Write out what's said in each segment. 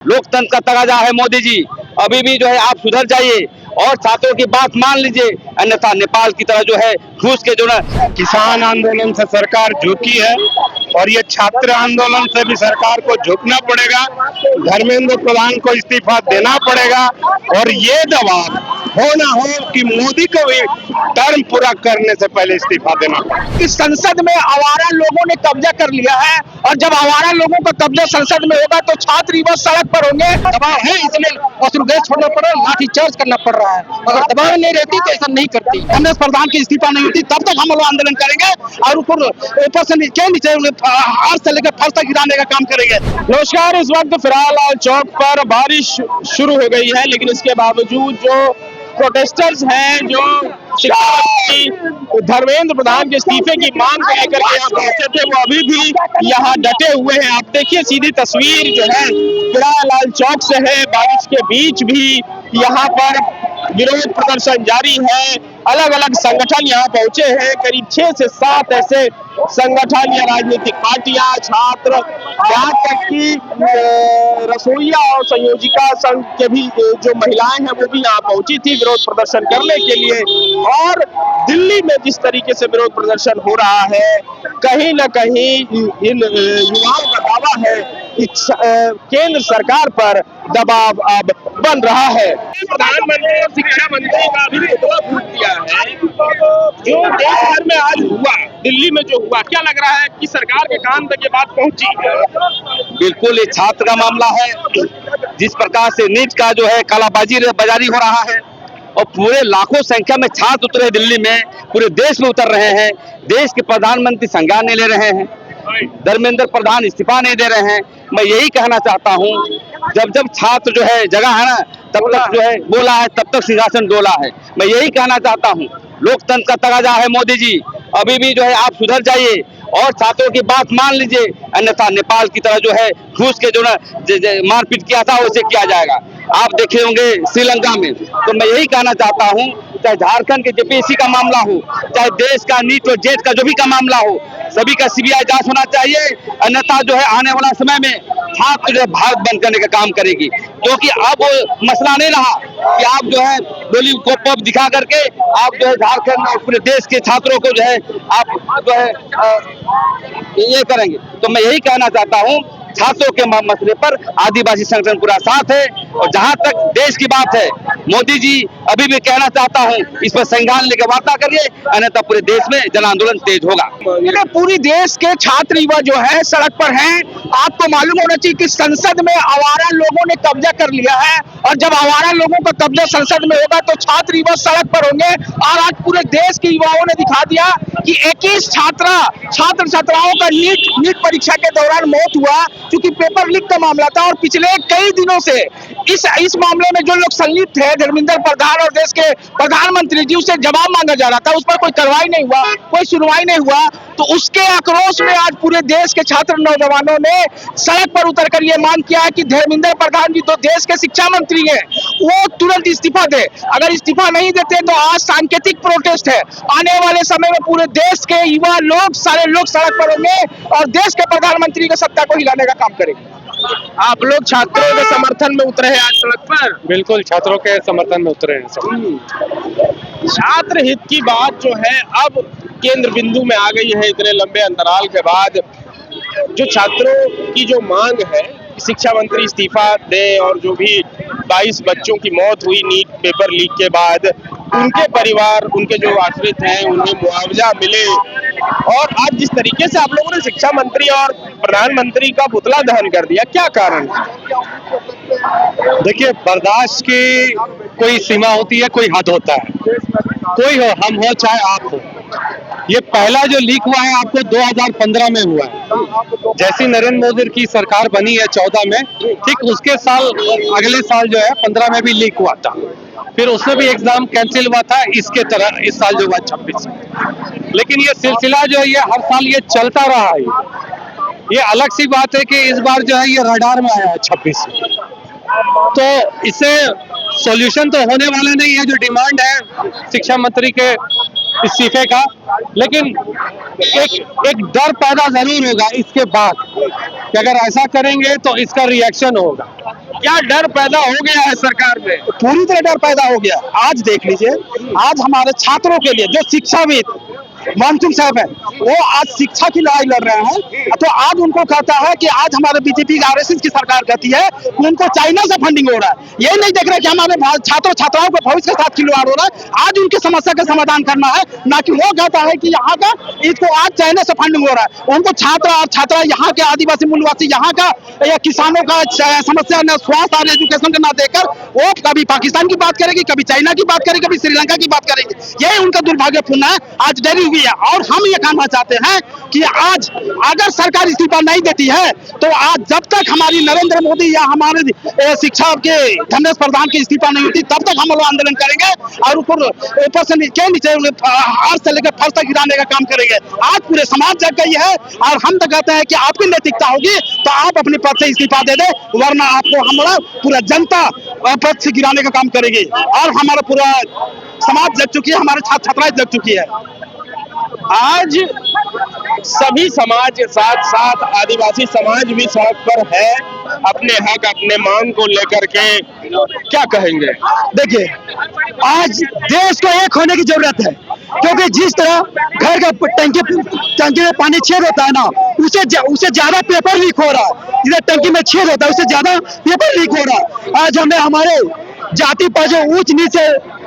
लोकतंत्र का तगाजा है मोदी जी, अभी भी जो है आप सुधर जाइए और छात्रों की बात मान लीजिए, अन्यथा नेपाल की तरह जो है घूस के जो ना। किसान आंदोलन से सरकार झुकी है और ये छात्र आंदोलन से भी सरकार को झुकना पड़ेगा। धर्मेंद्र प्रधान को इस्तीफा देना पड़ेगा और ये दबाव हो ना हो कि मोदी को भी टर्म पूरा करने से पहले इस्तीफा देना। इस संसद में आवारा लोगों ने कब्जा कर लिया है और जब आवारा लोगों का कब्जा संसद में होगा तो छात्र युवा सड़क पर होंगे। दबाव है इसलिए गैस छोड़ना पड़ रहा है, लाठी चार्ज करना पड़ रहा है। अगर दबाव नहीं रहती तो ऐसा नहीं करती। कांग्रेस प्रधान की इस्तीफा नहीं होती तब तक हम लोग आंदोलन करेंगे और ऊपर से नीचे हाथ से लेकर फर्श तक गिराने का काम करेंगे। नमस्कार, इस वक्त फिलहाल लाल चौक पर बारिश शुरू हो गई है, लेकिन इसके बावजूद जो प्रोटेस्टर्स हैं, जो शिक्षा मंत्री धर्मेंद्र प्रधान के इस्तीफे की मांग को लेकर के यहाँ पहुंचे थे, वो अभी भी यहाँ डटे हुए हैं। आप देखिए, सीधी तस्वीर जो है फिलहाल लाल चौक से है। बारिश के बीच भी यहाँ पर विरोध प्रदर्शन जारी है। अलग अलग संगठन यहाँ पहुंचे हैं, करीब 6 से 7 ऐसे संगठन या राजनीतिक पार्टियां, छात्र, यहाँ तक कि रसोइया और संयोजिका संघ के भी जो महिलाएं हैं वो भी यहाँ पहुंची थी विरोध प्रदर्शन करने के लिए। और दिल्ली में जिस तरीके से विरोध प्रदर्शन हो रहा है, कहीं ना कहीं इन युवाओं का दावा है कि केंद्र सरकार पर दबाव अब बन रहा है। प्रधानमंत्री और शिक्षा मंत्री का भी पुतला फूट दिया है। जो देश भर में आज हुआ, दिल्ली में जो हुआ, क्या लग रहा है कि सरकार के कान तक ये बात पहुंची? बिल्कुल ये छात्र का मामला है। जिस प्रकार से नीट का जो है कालाबाजारी हो रहा है और पूरे लाखों संख्या में छात्र उतरे दिल्ली में, पूरे देश में उतर रहे हैं। देश के प्रधानमंत्री संज्ञान नहीं ले रहे हैं, धर्मेंद्र प्रधान इस्तीफा नहीं दे रहे हैं। मैं यही कहना चाहता हूं, जब जब छात्र जो है जगह है ना, तब तक जो है बोला है, तब तक सिंहासन डोला है। मैं यही कहना चाहता हूं, लोकतंत्र का तगाजा है मोदी जी, अभी भी जो है आप सुधर जाइए और छात्रों की बात मान लीजिए, अन्यथा नेपाल की तरह जो है घूस के जो ना मारपीट किया था वैसे किया जाएगा। आप देखे होंगे श्रीलंका में। तो मैं यही कहना चाहता हूं, चाहे झारखंड के जेपीएससी का मामला हो, चाहे देश का नीट और जेट का जो भी का मामला हो, सभी का सीबीआई जांच होना चाहिए। अन्यथा जो है आने वाला समय में छात्र जो है भारत बंद करने का काम करेगी, क्योंकि अब मसला नहीं रहा कि आप जो है डोली को पब दिखा करके आप जो है झारखंड और पूरे देश के छात्रों को जो है आप जो है ये करेंगे। तो मैं यही कहना चाहता हूँ, छात्रों के मसले पर आदिवासी संगठन पूरा साथ है। और जहां तक देश की बात है, मोदी जी अभी भी कहना चाहता हूं, इस पर संज्ञान लेकर वार्ता करिए, अन्यथा पूरे देश में जन आंदोलन तेज होगा। पूरी देश के छात्र युवा जो है सड़क पर हैं। आपको मालूम होना चाहिए कि संसद में आवारा लोगों ने कब्जा कर लिया है और जब आवारा लोगों का कब्जा संसद में होगा तो छात्र युवा सड़क पर होंगे। और आज पूरे देश के युवाओं ने दिखा दिया कि 21 छात्र छात्राओं का नीट परीक्षा के दौरान मौत हुआ, क्योंकि पेपर लीक का मामला था। और पिछले कई दिनों से इस मामले में जो लोग संलिप्त है, धर्मेंद्र प्रधान और देश के प्रधानमंत्री जी, उससे जवाब मांगा जा रहा था। उस पर कोई कार्रवाई नहीं हुआ, कोई सुनवाई नहीं हुआ। तो उसके आक्रोश में आज पूरे देश के छात्र नौजवानों ने सड़क पर उतरकर यह मांग किया है कि धर्मेंद्र प्रधान जी तो देश के शिक्षा मंत्री हैं, वो तुरंत इस्तीफा दे। अगर इस्तीफा नहीं देते तो आज सांकेतिक प्रोटेस्ट है। आने वाले समय में पूरे देश के युवा लोग, सारे लोग सड़क पर होंगे और देश के प्रधानमंत्री की सत्ता को हिलाने का काम करेंगे। आप लोग छात्रों के समर्थन में उतरे हैं आज सड़क पर? बिल्कुल, छात्रों के समर्थन में उतरे हैं सब। छात्र हित की बात जो है अब केंद्र बिंदु में आ गई है। इतने लंबे अंतराल के बाद जो छात्रों की जो मांग है, शिक्षा मंत्री इस्तीफा दे और जो भी 22 बच्चों की मौत हुई नीट पेपर लीक के बाद, उनके परिवार, उनके जो आश्रित हैं, उन्हें मुआवजा मिले। और आज जिस तरीके से आप लोगों ने शिक्षा मंत्री और प्रधानमंत्री का पुतला दहन कर दिया, क्या कारण? देखिए, बर्दाश्त की कोई सीमा होती है, कोई हद होता है। कोई हो, हम हो चाहे आप हो। ये पहला जो लीक हुआ है आपको 2015 में हुआ है। जैसी नरेंद्र मोदी की सरकार बनी है 14 में, ठीक उसके साल अगले साल जो है 15 में भी लीक हुआ था। फिर उसमें भी एग्जाम कैंसिल हुआ था, इसके तरह इस साल जो हुआ 26 में। लेकिन ये सिलसिला जो है ये हर साल ये चलता रहा है। ये अलग सी बात है कि इस बार जो है ये रडार में आया है 26 में। तो इससे सॉल्यूशन तो होने वाला नहीं है, जो डिमांड है शिक्षा मंत्री के इस्तीफे का। लेकिन एक डर पैदा जरूर होगा इसके बाद कि अगर ऐसा करेंगे तो इसका रिएक्शन होगा। क्या डर पैदा हो गया है सरकार में? पूरी तरह डर पैदा हो गया। आज देख लीजिए, आज हमारे छात्रों के लिए जो शिक्षाविद मानसूम साहब है, वो आज शिक्षा की लड़ाई लड़ रहे हैं। तो आज उनको कहता है कि आज हमारे बीजेपी आरएसएस की सरकार कहती है कि उनको चाइना से फंडिंग हो रहा है। ये नहीं देख रहे कि हमारे छात्र छात्राओं के भविष्य के साथ खिलवाड़ हो रहा है। आज उनकी समस्या का समाधान करना है, ना कि वो कहता है कि यहाँ का इसको आज चाइना से फंडिंग हो रहा है। उनको छात्र और छात्रा यहाँ के आदिवासी मूलवासी यहाँ का या किसानों का समस्या न स्वास्थ्य और एजुकेशन का ना देकर वो कभी पाकिस्तान की बात करेगी, कभी चाइना की बात करेगी, कभी श्रीलंका की बात करेगी। यही उनका दुर्भाग्यपूर्ण है। आज डरी हुई है और हम ये कहना चाहते हैं कि आज अगर सरकार इस्तीफा नहीं देती है तो आज जब तक हमारी नरेंद्र मोदी या हमारे शिक्षा के धर्मेंद्र प्रधान की इस्तीफा नहीं होती तब तक हम लोग आंदोलन करेंगे और ऊपर से नीचे हाथ से लेकर फर्श तक गिराने का काम करेंगे। आज पूरे समाज जग गई है और हम तो कहते हैं कि आपकी नैतिकता होगी तो आप अपने पद से इस्तीफा दे दे, वरना आपको हमारा पूरा जनता पद से गिराने का काम करेगी। और हमारा पूरा समाज जग चुकी है, हमारे छात्र छात्राएं जग चुकी है। आज सभी समाज के साथ साथ आदिवासी समाज भी सड़क पर है अपने हक अपने मांग को लेकर के, क्या कहेंगे? देखिए, आज देश को एक होने की जरूरत है, क्योंकि जिस तरह घर का टंकी में पानी छेद होता है ना, उससे ज्यादा पेपर लीक हो रहा है। जिधर टंकी में छेद होता है उससे ज्यादा पेपर लीक हो रहा है। आज हमें हमारे जाति पर जो ऊंच नीचे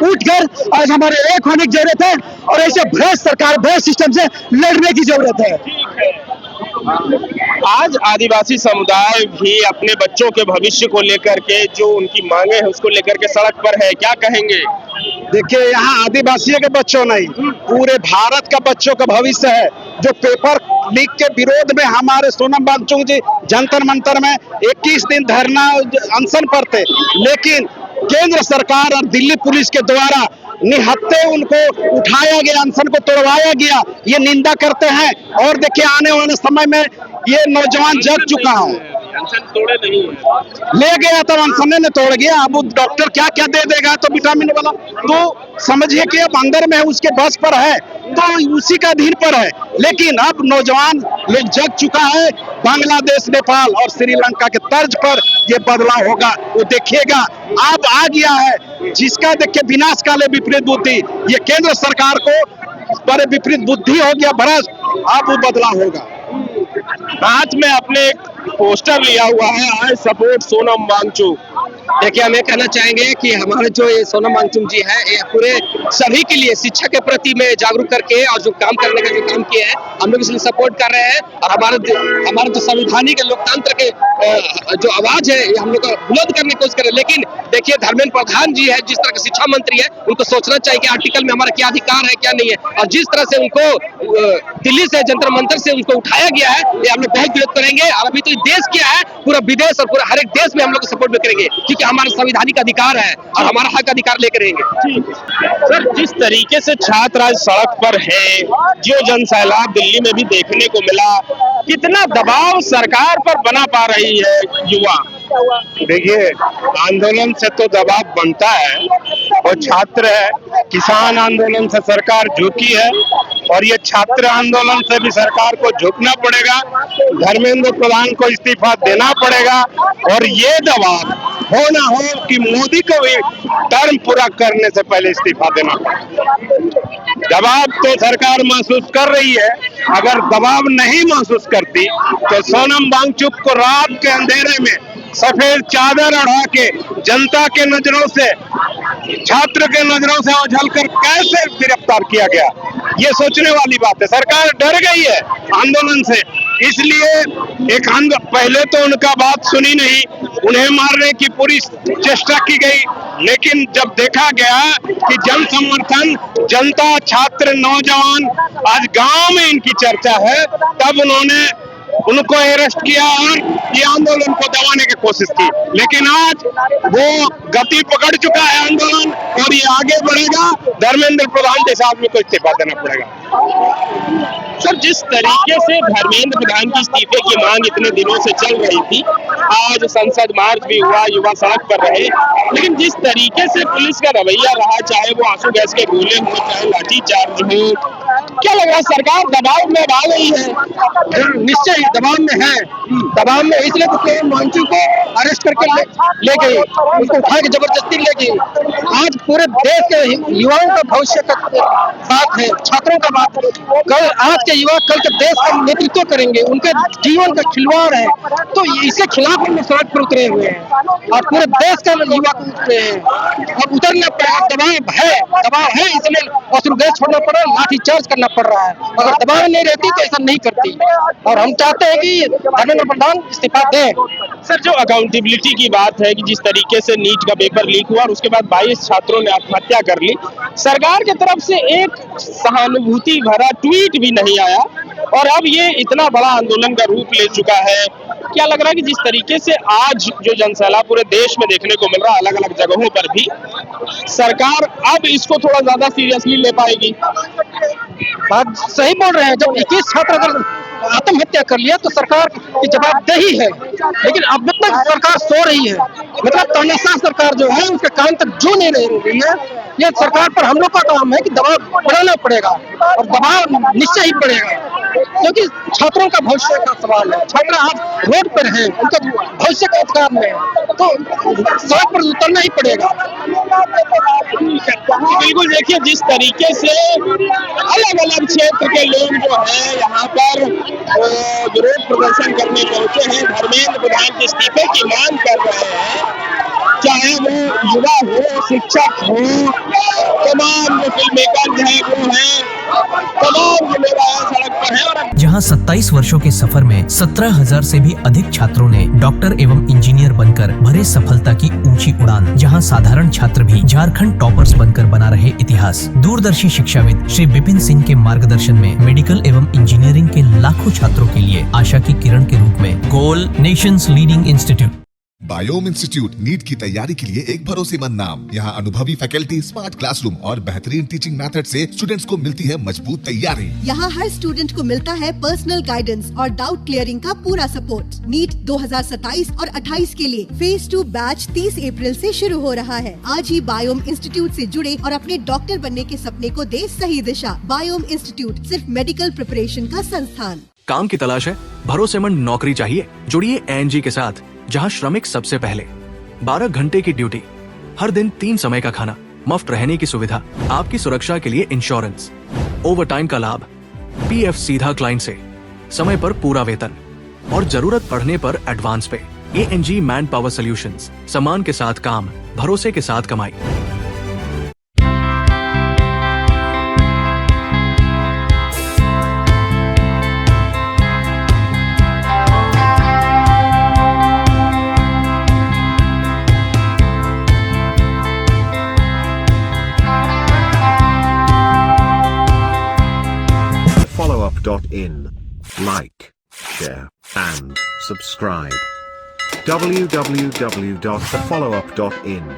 उठकर आज हमारे एक होने की जरूरत है और ऐसे भ्रष्ट सरकार भ्रष्ट सिस्टम से लड़ने की जरूरत है। आज आदिवासी समुदाय भी अपने बच्चों के भविष्य को लेकर के जो उनकी मांगे हैं उसको लेकर के सड़क पर है, क्या कहेंगे? देखिए, यहाँ आदिवासियों के बच्चों नहीं, पूरे भारत का बच्चों का भविष्य है जो पेपर लीक के विरोध में हमारे सोनम वांगचुक जी जंतर मंतर में 21 दिन धरना अनशन पर थे, लेकिन केंद्र सरकार और दिल्ली पुलिस के द्वारा निहत्थे उनको उठाया गया, अनशन को तोड़वाया गया। ये निंदा करते हैं और देखिए आने वाले समय में ये नौजवान जग चुका है। अनशन तोड़े नहीं ले गया तो अनशन ने तोड़ गया। अब डॉक्टर क्या क्या दे देगा, तो विटामिन वाला तो समझिए कि अब अंदर में उसके बस पर है, तो उसी का अधीन पर है। लेकिन अब नौजवान लोग जग चुका है। बांग्लादेश, नेपाल और श्रीलंका के तर्ज पर ये बदलाव होगा, वो देखिएगा। अब आ गया है जिसका देखिए विनाश काले विपरीत बुद्धि, ये केंद्र सरकार को बड़े विपरीत बुद्धि हो गया भ्रष्ट, अब वो बदलाव होगा। हाथ में अपने एक पोस्टर लिया हुआ है, आई सपोर्ट सोनम वांगचुक। देखिए, हम ये कहना चाहेंगे कि हमारे जो ये सोनम वांगचुक जी है, ये पूरे सभी के लिए शिक्षा के प्रति में जागरूक करके और जो काम करने का जो काम किया है, हम लोग इसलिए सपोर्ट कर रहे हैं। और हमारे जो संवैधानिक लोकतंत्र के जो आवाज है, ये हम लोग का बुलंद करने की कोशिश करें। लेकिन देखिए, धर्मेंद्र प्रधान जी है, जिस तरह के शिक्षा मंत्री है, उनको सोचना चाहिए कि आर्टिकल में हमारा क्या अधिकार है क्या नहीं है। और जिस तरह से उनको दिल्ली से जंतर मंतर से उनको उठाया गया है, ये हम लोग बहुत विरोध करेंगे। और अभी तो देश क्या है, पूरा विदेश और पूरा हर एक देश में हम लोग सपोर्ट भी करेंगे, क्योंकि हमारा संवैधानिक अधिकार है और हमारा हक अधिकार लेकर रहेंगे। सर, जिस तरीके से छात्र आज सड़क पर है, जो जनसैलाब दिल्ली में भी देखने को मिला, कितना दबाव सरकार पर बना पा रही है युवा? देखिए, आंदोलन से तो दबाव बनता है और छात्र है, किसान आंदोलन से सरकार झुकी है और ये छात्र आंदोलन से भी सरकार को झुकना पड़ेगा। धर्मेंद्र प्रधान को इस्तीफा देना पड़ेगा और ये दबाव हो ना हो कि मोदी को भी टर्म पूरा करने से पहले इस्तीफा देना पड़ेगा। दबाव तो सरकार महसूस कर रही है, अगर दबाव नहीं महसूस करती तो सोनम वांगचुक को रात के अंधेरे में सफेद चादर ओढ़ा के जनता के नजरों से, छात्र के नजरों से उछलकर कैसे गिरफ्तार किया गया, ये सोचने वाली बात है। सरकार डर गई है आंदोलन से, इसलिए पहले तो उनका बात सुनी नहीं, उन्हें मारने की पूरी चेष्टा की गई। लेकिन जब देखा गया कि जन समर्थन, जनता, छात्र, नौजवान आज गांव में इनकी चर्चा है, तब उन्होंने उनको अरेस्ट किया और ये आंदोलन को दबाने की कोशिश की। लेकिन आज वो गति पकड़ चुका है आंदोलन और ये आगे बढ़ेगा। धर्मेंद्र प्रधान जैसे आदमी को इस्तीफा देना पड़ेगा। सर, जिस तरीके से धर्मेंद्र प्रधान की इस्तीफे की मांग इतने दिनों से चल रही थी, आज संसद मार्च भी हुआ, युवा सड़क पर रहे, लेकिन जिस तरीके से पुलिस का रवैया रहा, चाहे वो आंसू गैस के गोले हो, चाहे लाठीचार्ज हो, क्या लग रहा है, सरकार दबाव में आ गई है? निश्चय ही दबाव में है, दबाव में इसलिए तो सोनम वांगचुक को अरेस्ट करके ले गई, उसको उठा के जबरदस्ती ले गई। आज पूरे देश के युवाओं का भविष्य का बात है, छात्रों का बात है। कल आज के युवा कल के देश का नेतृत्व करेंगे, उनके जीवन का खिलवाड़ है, तो इसके खिलाफ हम सड़क पर उतरे हुए हैं और पूरे देश का युवा को उतरे हैं और उतरना पड़ा। दबाव है इसलिए और देश छोड़ना पड़ा, लाठी चार्ज करना पड़ रहा है। अगर दबाव नहीं रहती तो ऐसा नहीं करती और हम चाहते हैं कि धर्मेंद्र प्रधान इस्तीफा दें। सर, जो अकाउंटेबिलिटी की बात है कि जिस तरीके से नीट का पेपर लीक हुआ और उसके बाद 22 छात्रों ने आत्महत्या कर ली, सरकार की तरफ से एक सहानुभूति भरा ट्वीट भी नहीं आया और अब ये इतना बड़ा आंदोलन का रूप ले चुका है। क्या लग रहा है कि जिस तरीके से आज जो जनसैलाब पूरे देश में देखने को मिल रहा है, अलग अलग जगहों पर भी, सरकार अब इसको थोड़ा ज्यादा सीरियसली ले पाएगी? बात सही बोल रहे हैं, जब 21 छात्र अगर आत्महत्या कर लिया तो सरकार की जवाबदेही है, लेकिन अब तक सरकार सो रही है। मतलब तानाशाह सरकार जो है उसके काम तक जो नहीं रही है। ये सरकार पर हम लोग का काम है कि दबाव बढ़ाना पड़ेगा और दबाव निश्चय ही पड़ेगा, क्योंकि छात्रों का भविष्य का सवाल है। छात्र आज रोड पर हैं, उनका भविष्य का अधिकार में है, तो सड़क पर उतरना ही पड़ेगा। बिल्कुल, देखिए जिस तरीके से अलग अलग क्षेत्र के लोग जो हैं यहाँ पर विरोध प्रदर्शन करने पहुंचे हैं, धर्मेंद्र प्रधान के इस्तीफे की मांग कर रहे हैं, चाहे वो युवा हो, शिक्षक हो, तमाम जो फिल्म मेकर्स हैं वो हैं, तमाम जो लोग सड़क पर हैं। और जहां 27 वर्षों के सफर में 17,000 से भी अधिक छात्रों ने डॉक्टर एवं इंजीनियर बनकर भरे सफलता की ऊंची उड़ान, जहां साधारण छात्र भी झारखंड टॉपर्स बनकर बना रहे इतिहास। दूरदर्शी शिक्षाविद श्री विपिन सिंह के मार्गदर्शन में मेडिकल एवं इंजीनियरिंग के लाखों छात्रों के लिए आशा की किरण के रूप में गोल nation's leading institute. Biome institute NEET की तैयारी के लिए एक भरोसेमंद नाम। यहाँ अनुभवी फैकल्टी, स्मार्ट क्लासरूम और बेहतरीन टीचिंग मेथड से स्टूडेंट्स को मिलती है मजबूत तैयारी। यहाँ हर स्टूडेंट को मिलता है पर्सनल गाइडेंस और डाउट क्लियरिंग का पूरा सपोर्ट। नीट 2027 और 28 के लिए फेज 2 बैच 30 अप्रैल से शुरू हो रहा है। आज ही बायोम इंस्टीट्यूट से जुड़े और अपने डॉक्टर बनने के सपने को दे सही दिशा। बायोम इंस्टीट्यूट सिर्फ मेडिकल प्रिपरेशन का संस्थान। काम की तलाश है, भरोसेमंद नौकरी चाहिए? जुड़िए एनजी के साथ, जहां श्रमिक सबसे पहले। 12 घंटे की ड्यूटी, हर दिन 3 समय का खाना, मुफ्त रहने की सुविधा, आपकी सुरक्षा के लिए इंश्योरेंस, ओवर टाइम का लाभ, पीएफ सीधा क्लाइंट से, समय पर पूरा वेतन और जरूरत पड़ने पर एडवांस पे। एएनजी मैन पावर सॉल्यूशंस, सम्मान के साथ काम, भरोसे के साथ कमाई। followup.in. Like, share, and subscribe. www.thefollowup.in